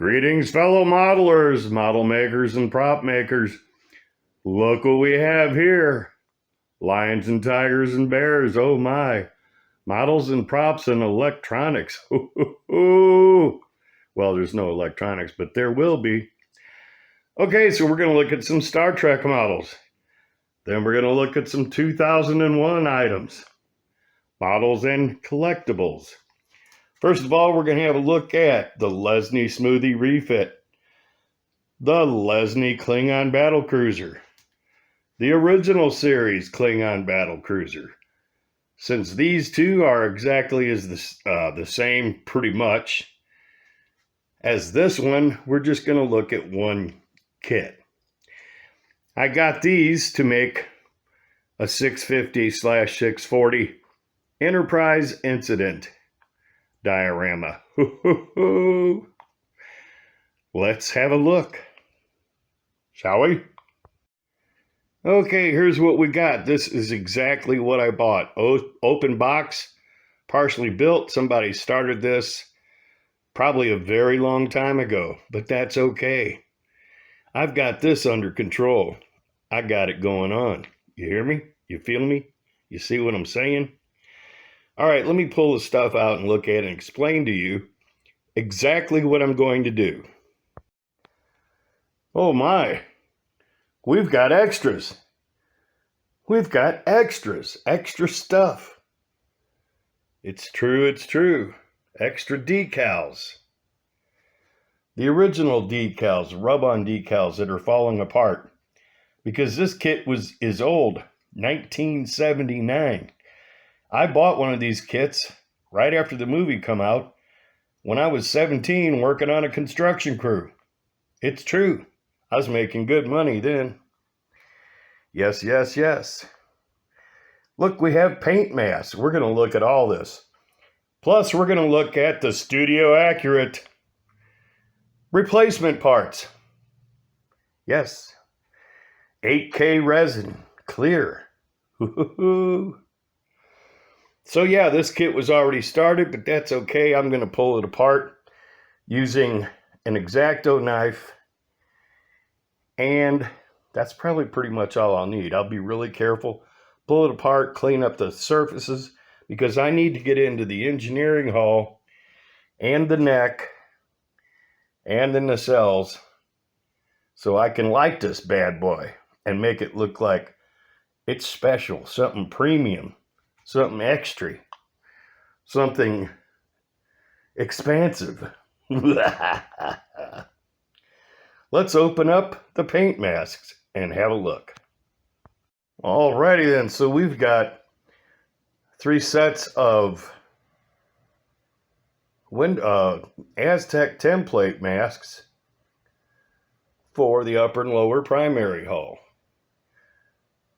Greetings, fellow modelers, model makers, and prop makers. Look what we have here. Lions and tigers and bears, oh my. Models and props and electronics. Well, there's no electronics, but there will be. Okay, so we're going to look at some Star Trek models. Then we're going to look at some 2001 items. Models and collectibles. First of all, we're going to have a look at the Lesney Smoothie refit, the Lesney Klingon Battlecruiser, the original series Klingon Battlecruiser. Since these two are exactly as the same pretty much as this one, we're just going to look at one kit. I got these to make a 650/640 Enterprise Incident diorama. Let's have a look, shall we? Okay, here's what we got. This is exactly what I bought. Open box, partially built. Somebody started this probably a very long time ago, but that's okay. I've got this under control. I got it going on. You hear me? You feel me? You see what I'm saying? All right, let me pull the stuff out and look at it and explain to you exactly what I'm going to do. Oh my, we've got extras. We've got extras, extra stuff. It's true, it's true. Extra decals. The original decals, rub-on decals that are falling apart. Because this kit is old, 1979. I bought one of these kits right after the movie come out when I was 17 working on a construction crew. It's true. I was making good money then. Yes, yes, yes. Look, we have paint masks. We're going to look at all this. Plus, we're going to look at the studio accurate replacement parts. Yes. 8K resin, clear. So yeah, this kit was already started, but that's okay. I'm going to pull it apart using an X-Acto knife. And that's probably pretty much all I'll need. I'll be really careful. Pull it apart, clean up the surfaces, because I need to get into the engineering hull and the neck and the nacelles so I can light this bad boy and make it look like it's special, something premium. Something extra, something expansive. Let's open up the paint masks and have a look. Alrighty then, so we've got 3 sets of Aztec template masks for the upper and lower primary hull.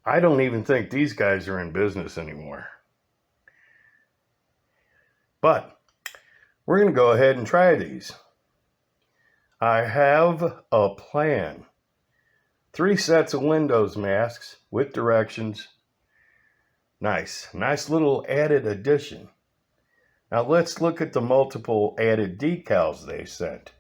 I don't even think these guys are in business anymore. But we're going to go ahead and try these. I have a plan. 3 sets of Windows masks with directions. Nice little added addition. Now let's look at the multiple added decals they sent.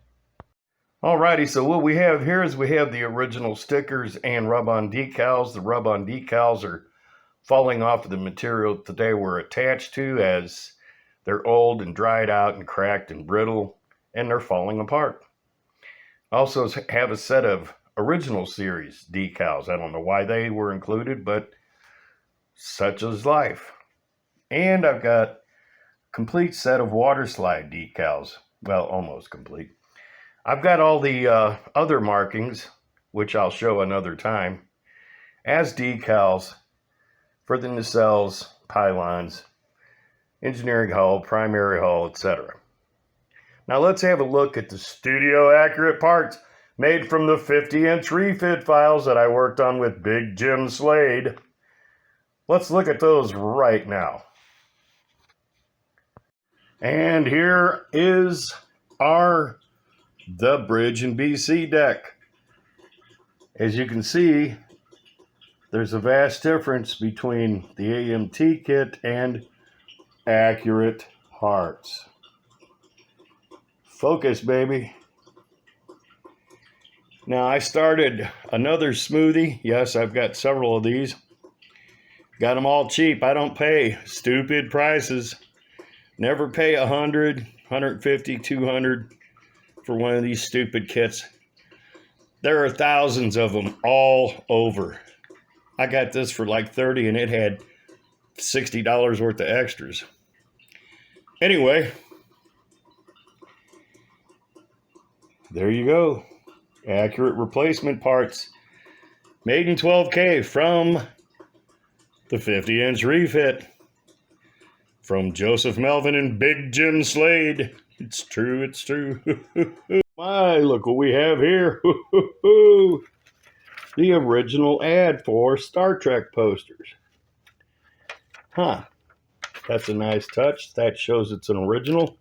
Alrighty, so what we have here is we have the original stickers and rub-on decals. The rub-on decals are falling off of the material that they were attached to, as they're old and dried out and cracked and brittle, and they're falling apart. Also have a set of original series decals. I don't know why they were included, but such is life. And I've got a complete set of water slide decals. Well, almost complete. I've got all the other markings, which I'll show another time, as decals for the nacelles, pylons, engineering hull, primary hull, etc. Now let's have a look at the studio accurate parts made from the 50-inch refit files that I worked on with Big Jim Slade. Let's look at those right now. And here is the bridge and BC deck. As you can see, there's a vast difference between the AMT kit and accurate parts. Focus, baby. Now I started another smoothie. Yes, I've got several of these. Got them all cheap. I don't pay stupid prices. Never pay 100, 150, 200 for one of these stupid kits. There are thousands of them all over. I got this for like 30 and it had $60 worth of extras. Anyway, there you go. Accurate replacement parts. Made in 12K from the 50-inch refit. From Joseph Melvin and Big Jim Slade. It's true, it's true. My, look what we have here. The original ad for Star Trek posters. Huh. That's a nice touch. That shows it's an original.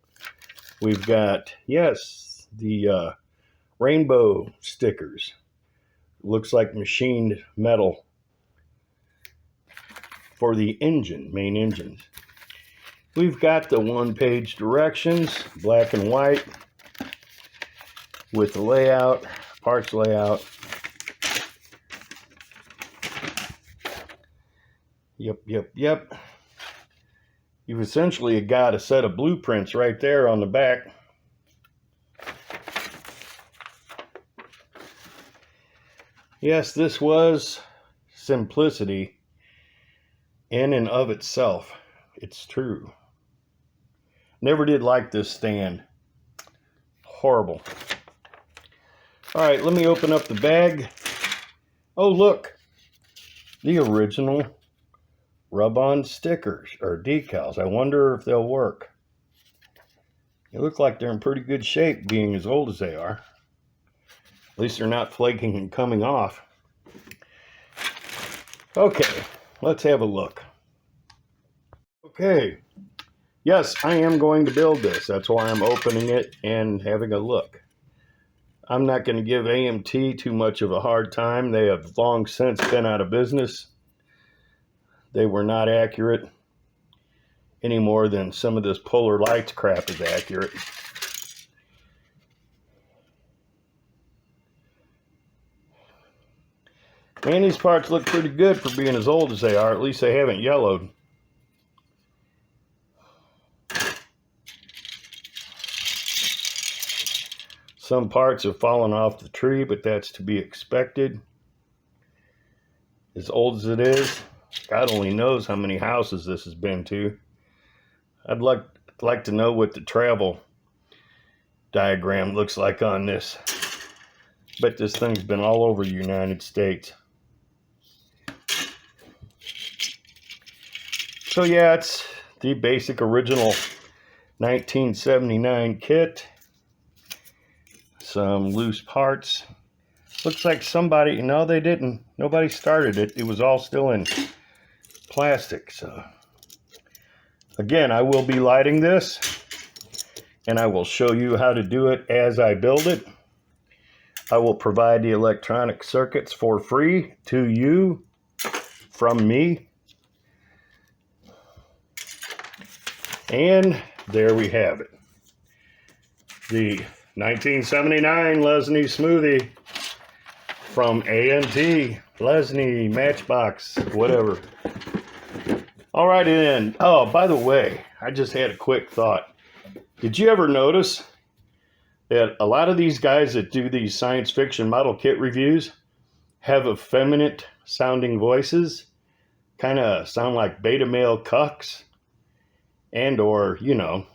We've got, yes, the rainbow stickers. Looks like machined metal for the engine, main engines. We've got the one-page directions, black and white, with the layout, parts layout. Yep. You've essentially got a set of blueprints right there on the back. Yes, this was simplicity in and of itself. It's true. Never did like this stand. Horrible. All right, let me open up the bag. Oh, look. The original rub-on stickers or decals. I wonder if they'll work. They look like they're in pretty good shape being as old as they are. At least they're not flaking and coming off. Okay, let's have a look. Okay. Yes, I am going to build this. That's why I'm opening it and having a look. I'm not going to give AMT too much of a hard time. They have long since been out of business. They were not accurate any more than some of this Polar Lights crap is accurate. And these parts look pretty good for being as old as they are. At least they haven't yellowed. Some parts have fallen off the tree, but that's to be expected. As old as it is, God only knows how many houses this has been to. I'd like to know what the travel diagram looks like on this. Bet this thing's been all over the United States. So yeah, it's the basic original 1979 kit. Some loose parts. Looks like somebody, no, they didn't. Nobody started it. It was all still in plastic. So again, I will be lighting this and I will show you how to do it as I build it. I will provide the electronic circuits for free to you from me. And there we have it. The 1979 Lesney smoothie from A&T, Lesney, Matchbox, whatever. Alrighty then. Oh, by the way, I just had a quick thought. Did you ever notice that a lot of these guys that do these science fiction model kit reviews have effeminate sounding voices? Kind of sound like beta male cucks. And or, you know,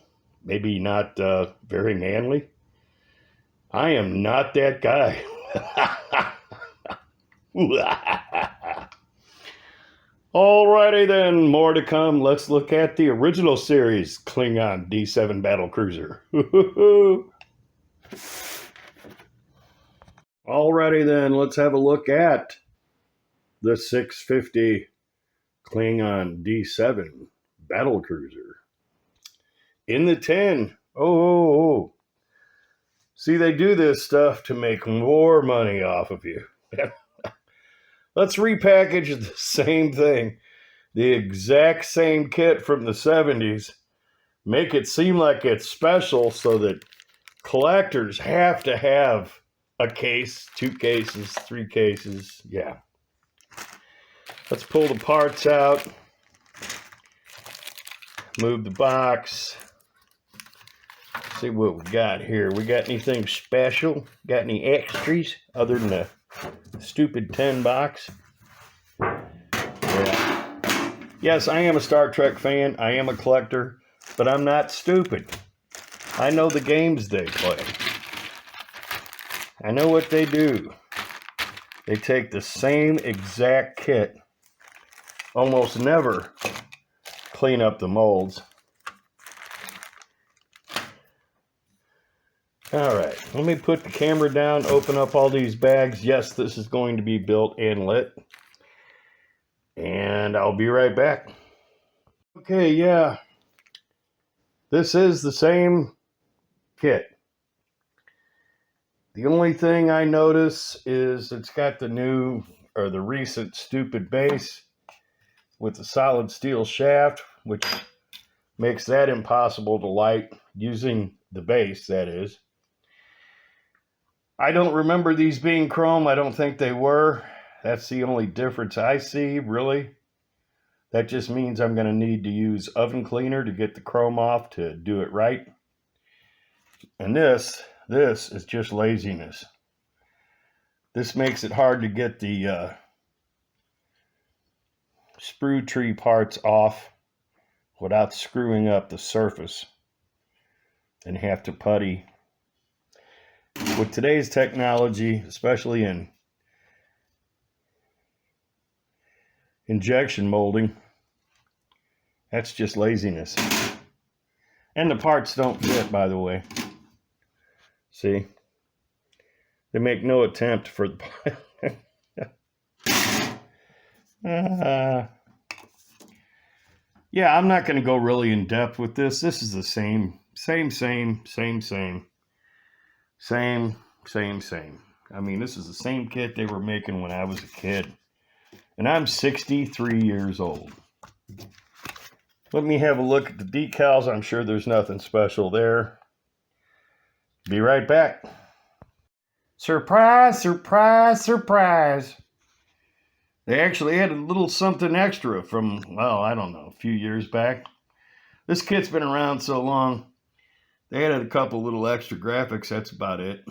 maybe not very manly. I am not that guy. Alrighty then, more to come. Let's look at the original series, Klingon D7 Battlecruiser. Alrighty then, let's have a look at the 650 Klingon D7 Battlecruiser. In the tin. Oh. See, they do this stuff to make more money off of you. Let's repackage the same thing, the exact same kit from the 70s, make it seem like it's special so that collectors have to have a case, 2 cases, 3 cases. Yeah. Let's pull the parts out. Move the box. See what we got here. We got anything special? Got any extras other than the stupid 10 box? Yeah. Yes, I am a Star Trek fan. I am a collector, but I'm not stupid. I know the games they play. I know what they do. They take the same exact kit. Almost never clean up the molds. All right, let me put the camera down, open up all these bags. Yes, this is going to be built and lit. And I'll be right back. Okay, yeah. This is the same kit. The only thing I notice is it's got the new, or the recent stupid base with the solid steel shaft, which makes that impossible to light using the base, that is. I don't remember these being chrome. I don't think they were. That's the only difference I see, really. That just means I'm going to need to use oven cleaner to get the chrome off to do it right. And this is just laziness. This makes it hard to get the sprue tree parts off without screwing up the surface and have to putty. With today's technology, especially in injection molding, that's just laziness. And the parts don't fit, by the way. See? They make no attempt for the yeah, I'm not going to go really in depth with this. This is the same. I mean, this is the same kit they were making when I was a kid. And I'm 63 years old. Let me have a look at the decals. I'm sure there's nothing special there. Be right back. Surprise, surprise, surprise. They actually added a little something extra from, well, I don't know, a few years back. This kit's been around so long. They added a couple little extra graphics. That's about it.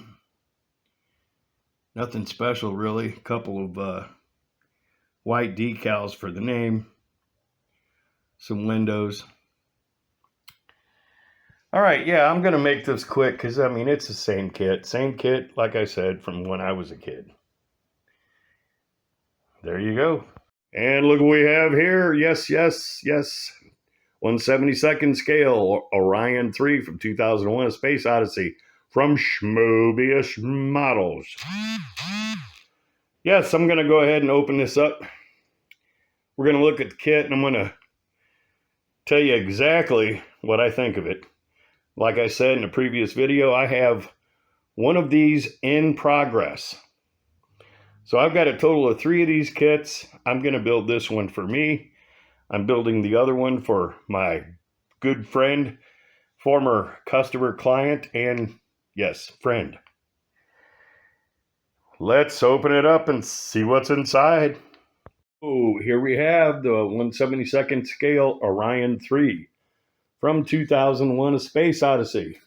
Nothing special, really. A couple of white decals for the name. Some windows. All right, yeah, I'm going to make this quick because, I mean, it's the same kit. Same kit, like I said, from when I was a kid. There you go. And look what we have here. Yes. 1/72nd scale Orion 3 from 2001: A Space Odyssey from Schmobius Models. Yes, I'm going to go ahead and open this up. We're going to look at the kit, and I'm going to tell you exactly what I think of it. Like I said in the previous video, I have one of these in progress. So I've got a total of 3 of these kits. I'm going to build this one for me. I'm building the other one for my good friend, former customer, client, and yes, friend. Let's open it up and see what's inside. Oh, here we have the 1/72nd scale Orion 3 from 2001: A Space Odyssey.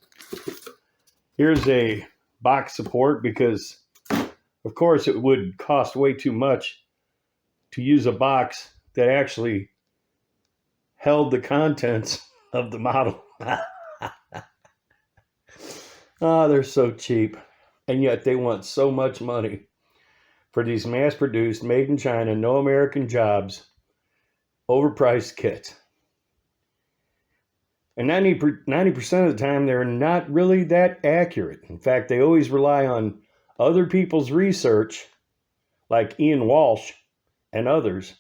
Here's a box support because, of course, it would cost way too much to use a box that actually held the contents of the model. Oh, they're so cheap. And yet they want so much money for these mass-produced, made in China, no American jobs, overpriced kits. And 90% of the time, they're not really that accurate. In fact, they always rely on other people's research, like Ian Walsh and others,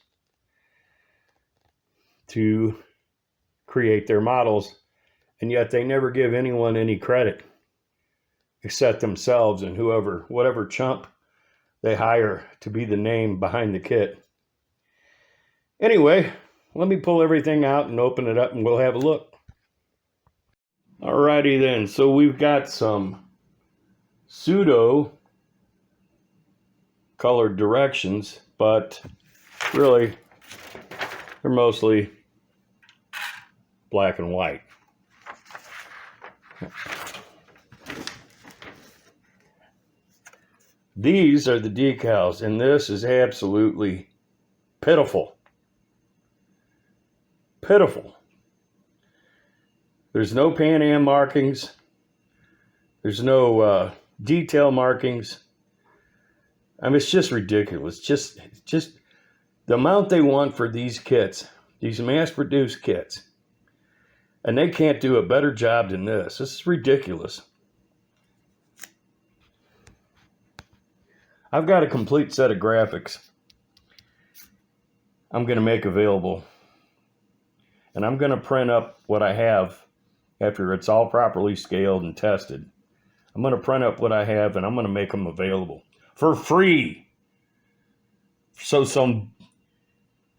to create their models. And yet they never give anyone any credit except themselves and whatever chump they hire to be the name behind the kit. Anyway, let me pull everything out and open it up and we'll have a look. Alrighty then, so we've got some pseudo colored directions, but really they're mostly black and white. These are the decals, and this is absolutely pitiful. Pitiful. There's no Pan Am markings. There's no detail markings. I mean, it's just ridiculous. Just the amount they want for these kits, these mass-produced kits, and they can't do a better job than this. This is ridiculous. I've got a complete set of graphics I'm going to make available. And I'm going to print up what I have after it's all properly scaled and tested. I'm going to print up what I have and I'm going to make them available for free. So some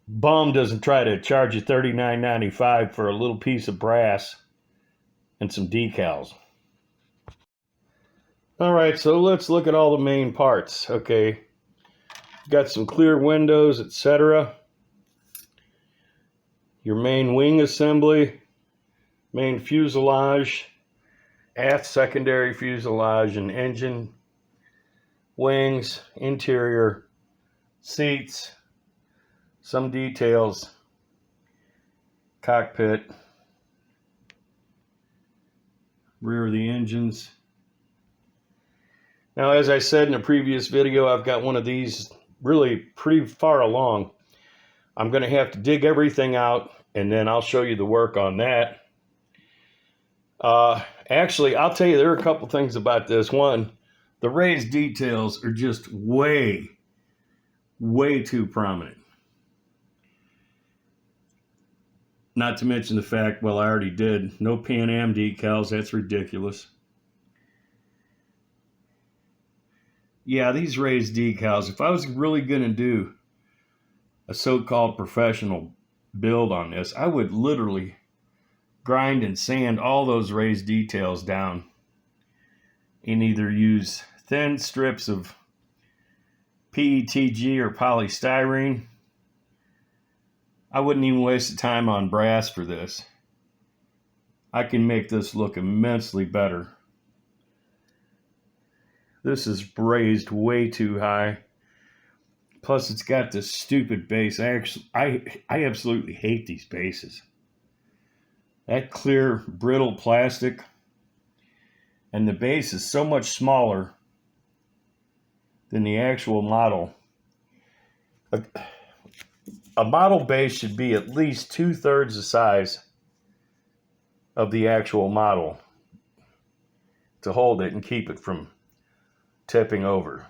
bum doesn't try to charge you $39.95 for a little piece of brass and some decals. All right, so let's look at all the main parts. Okay, got some clear windows, etc. Your main wing assembly, main fuselage, aft secondary fuselage and engine, wings, interior, seats, some details, cockpit, rear of the engines. Now, as I said in a previous video, I've got one of these really pretty far along. I'm going to have to dig everything out, and then I'll show you the work on that. Actually, I'll tell you, there are a couple things about this. One, the raised details are just way too prominent. Not to mention the fact, well, I already did, no Pan Am decals. That's ridiculous. Yeah, these raised decals, if I was really going to do a so-called professional build on this, I would literally grind and sand all those raised details down and either use thin strips of PETG or polystyrene. I wouldn't even waste the time on brass for this. I can make this look immensely better. This is raised way too high. Plus, it's got this stupid base. I absolutely hate these bases. That clear, brittle plastic, and the base is so much smaller than the actual model. A model base should be at least 2/3 the size of the actual model to hold it and keep it from tipping over.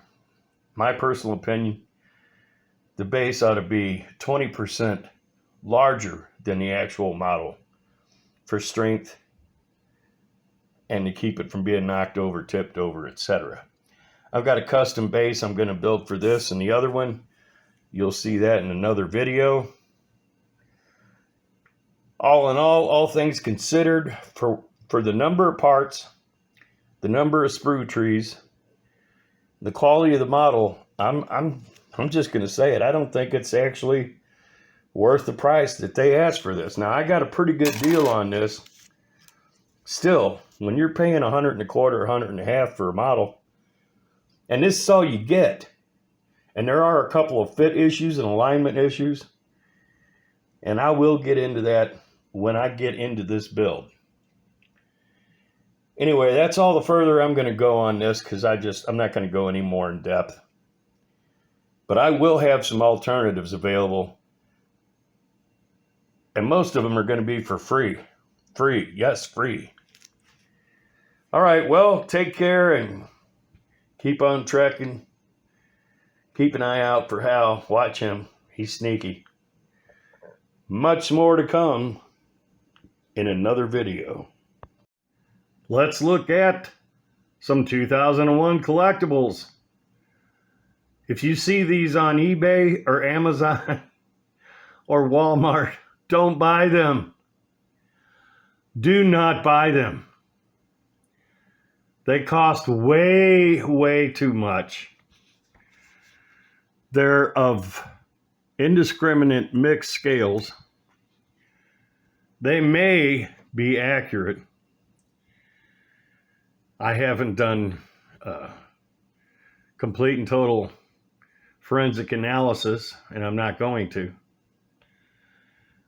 My personal opinion, the base ought to be 20% larger than the actual model for strength and to keep it from being knocked over, tipped over, etc. I've got a custom base I'm going to build for this and the other one. You'll see that in another video. All in all things considered, for the number of parts, the number of sprue trees, the quality of the model, I'm just going to say it. I don't think it's actually worth the price that they asked for this. Now, I got a pretty good deal on this. Still, when you're paying $100 and a quarter, $100 and a half for a model, and this is all you get, and there are a couple of fit issues and alignment issues, and I will get into that when I get into this build. Anyway, that's all the further I'm going to go on this because I'm not going to go any more in depth. But I will have some alternatives available. And most of them are going to be for free. Free. Yes, free. All right, well, take care and keep on trekking. Keep an eye out for Hal. Watch him. He's sneaky. Much more to come in another video. Let's look at some 2001 collectibles. If you see these on eBay or Amazon or Walmart, don't buy them. Do not buy them. They cost way too much. They're of indiscriminate mixed scales. They may be accurate. I haven't done complete and total forensic analysis, and I'm not going to.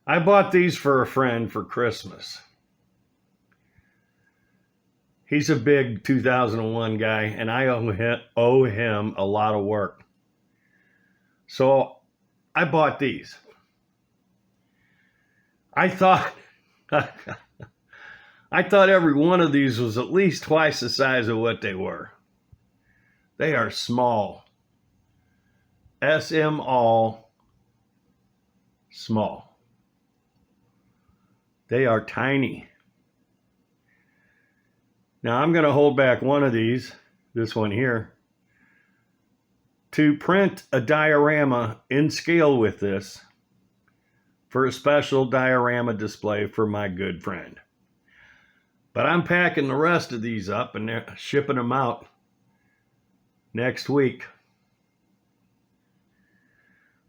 I bought these for a friend for Christmas. He's a big 2001 guy, and I owe him a lot of work. So I bought these. I thought every one of these was at least twice the size of what they were. They are small. S-M-all, small. They are tiny. Now I'm going to hold back one of these, this one here, to print a diorama in scale with this for a special diorama display for my good friend. But I'm packing the rest of these up and they're shipping them out next week.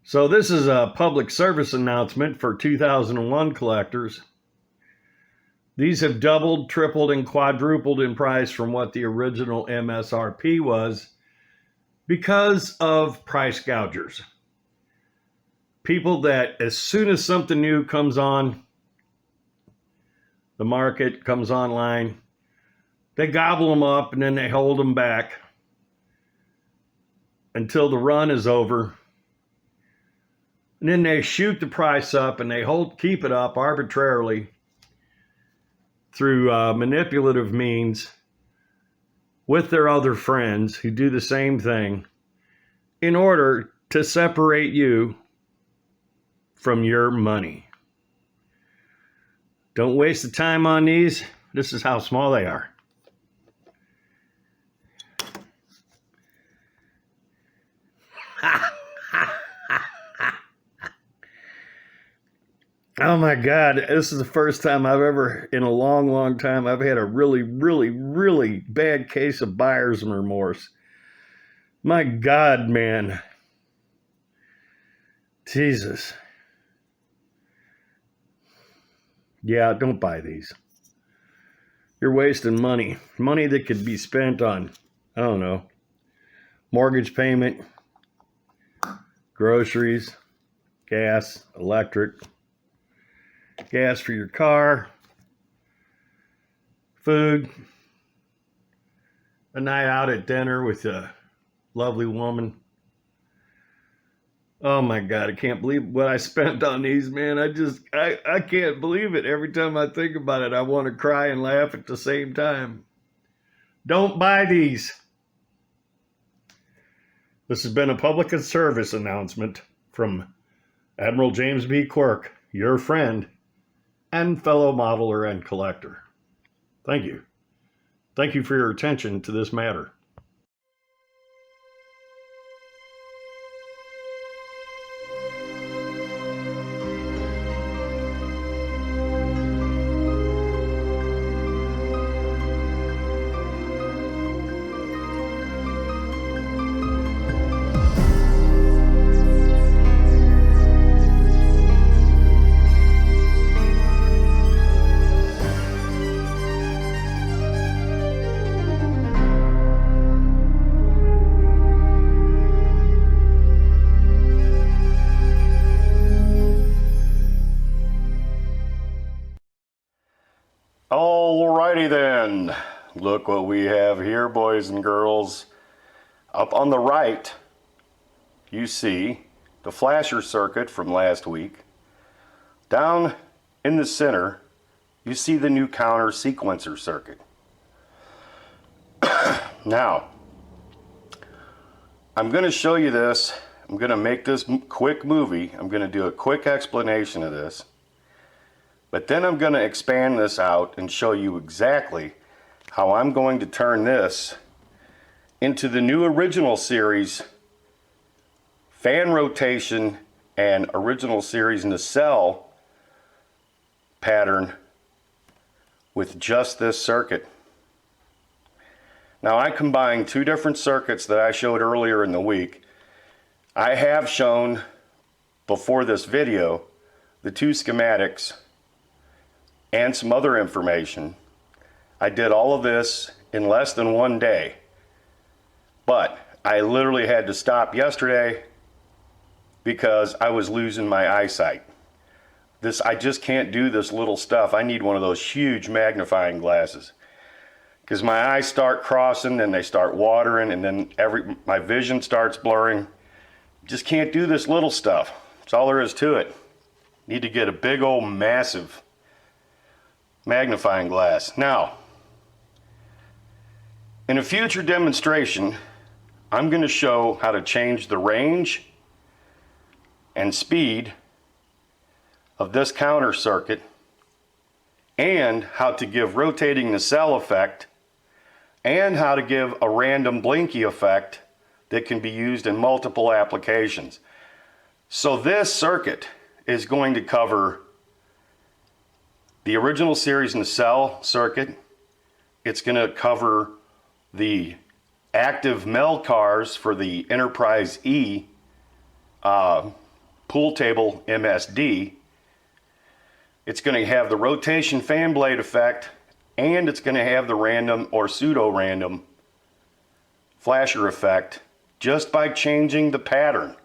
So this is a public service announcement for 2001 collectors. These have doubled, tripled, and quadrupled in price from what the original MSRP was because of price gougers. People that as soon as something new comes on the market, comes online, they gobble them up and then they hold them back until the run is over. And then they shoot the price up and they keep it up arbitrarily through manipulative means with their other friends who do the same thing in order to separate you from your money. Don't waste the time on these. This is how small they are. Oh my God, this is the first time I've ever, in a long, long time, I've had a really, really, really bad case of buyer's remorse. My God, man. Jesus. Yeah, don't buy these. You're wasting money. Money that could be spent on, I don't know, mortgage payment, groceries, gas, electric, gas for your car, food, a night out at dinner with a lovely woman. Oh my God, I can't believe what I spent on these, man. I can't believe it. Every time I think about it, I want to cry and laugh at the same time. Don't buy these. This has been a public service announcement from Admiral James B. Quirk, your friend and fellow modeler and collector. Thank you. Thank you for your attention to this matter. Alrighty then, look what we have here, boys and girls. Up on the right, you see the flasher circuit from last week. Down in the center, you see the new counter sequencer circuit. Now, I'm going to show you this. I'm going to make this quick movie. I'm going to do a quick explanation of this. But then I'm going to expand this out and show you exactly how I'm going to turn this into the new original series fan rotation and original series nacelle pattern with just this circuit. Now I combined two different circuits that I showed earlier in the week. I have shown before this video the two schematics and some other information. I did all of this in less than 1 day, but I literally had to stop yesterday because I was losing my eyesight. I just can't do this little stuff. I need one of those huge magnifying glasses because my eyes start crossing and they start watering, and then my vision starts blurring. Just can't do this little stuff. That's all there is to it. Need to get a big old massive magnifying glass. Now, in a future demonstration, I'm going to show how to change the range and speed of this counter circuit, and how to give rotating nacelle effect, and how to give a random blinky effect that can be used in multiple applications. So this circuit is going to cover the original series nacelle circuit. It's going to cover the active Mel cars for the Enterprise E pool table MSD. It's going to have the rotation fan blade effect, and it's going to have the random or pseudo-random flasher effect just by changing the pattern.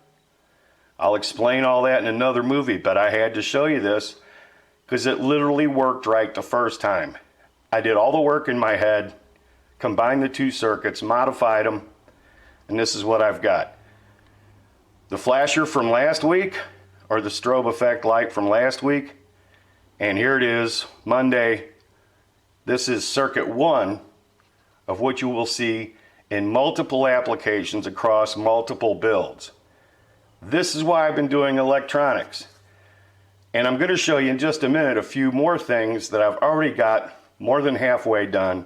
I'll explain all that in another movie, but I had to show you this because it literally worked right the first time. I did all the work in my head, combined the two circuits, modified them, and this is what I've got. The flasher from last week, or the strobe effect light from last week, and here it is, Monday. This is circuit 1 of what you will see in multiple applications across multiple builds. This is why I've been doing electronics. And I'm going to show you in just a minute a few more things that I've already got more than halfway done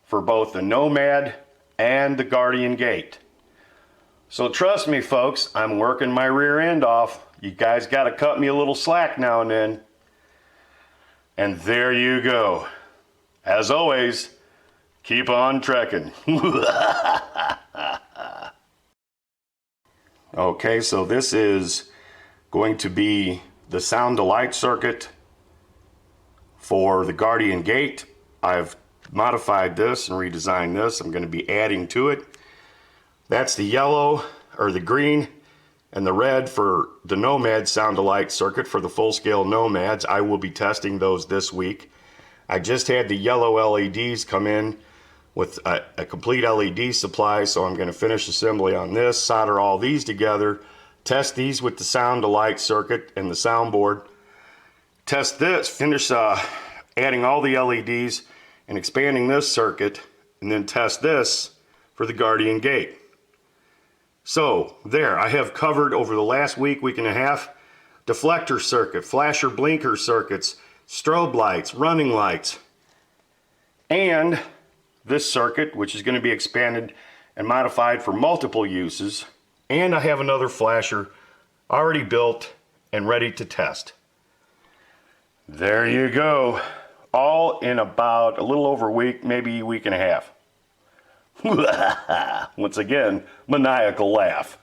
for both the Nomad and the Guardian Gate. So trust me folks, I'm working my rear end off. You guys got to cut me a little slack now and then. And there you go. As always, keep on trekking. Okay, so this is going to be the sound to light circuit for the Guardian Gate. I've modified this and redesigned this. I'm going to be adding to it. That's the yellow, or the green, and the red for the Nomad sound to light circuit for the full-scale Nomads. I will be testing those this week. I just had the yellow LEDs come in with a complete LED supply, so I'm going to finish assembly on this, solder all these together, test these with the sound to light circuit and the soundboard, test this, finish adding all the LEDs and expanding this circuit, and then test this for the Guardian Gate. So there, I have covered over the last week and a half, deflector circuit, flasher blinker circuits, strobe lights, running lights, and this circuit, which is going to be expanded and modified for multiple uses. And I have another flasher already built and ready to test. There you go. All in about a little over a week, maybe a week and a half. Once again, maniacal laugh.